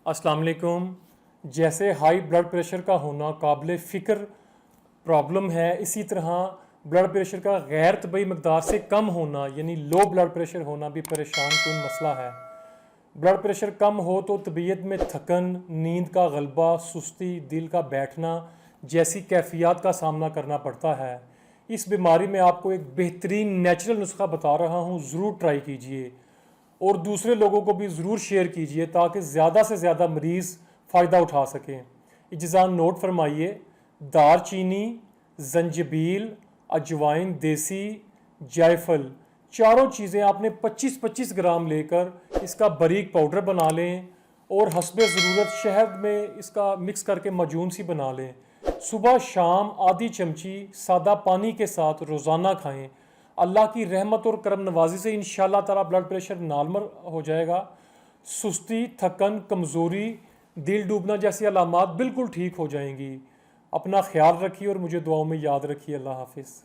अस्सलाम वालेकुम। जैसे हाई ब्लड प्रेशर का होना काबिल फ़िक्र प्रॉब्लम है, इसी तरह ब्लड प्रेशर का गैर तबी मकदार से कम होना यानी लो ब्लड प्रेशर होना भी परेशान कुन मसला है। ब्लड प्रेशर कम हो तो तबीयत में थकन, नींद का गलबा, सुस्ती, दिल का बैठना जैसी कैफियत का सामना करना पड़ता है। इस बीमारी में आपको एक बेहतरीन नेचुरल नुस्खा बता रहा हूँ, ज़रूर ट्राई कीजिए और दूसरे लोगों को भी ज़रूर शेयर कीजिए ताकि ज़्यादा से ज़्यादा मरीज़ फ़ायदा उठा सकें। इज्ज़ान नोट फरमाइए, दार चीनी, जंजबील, अजवाइन, देसी, जायफल, चारों चीज़ें आपने 25-25 ग्राम लेकर इसका बारीक पाउडर बना लें और हस्बे ज़रूरत शहद में इसका मिक्स करके माजून सी बना लें। सुबह शाम आधी चमची सादा पानी के साथ रोज़ाना खाएं। अल्लाह की रहमत और करम नवाजी से इंशाअल्लाह ताला ब्लड प्रेशर नॉर्मल हो जाएगा। सुस्ती, थकन, कमज़ोरी, दिल डूबना जैसी अलामात बिल्कुल ठीक हो जाएंगी। अपना ख्याल रखिए और मुझे दुआओं में याद रखिए। अल्लाह हाफिज़।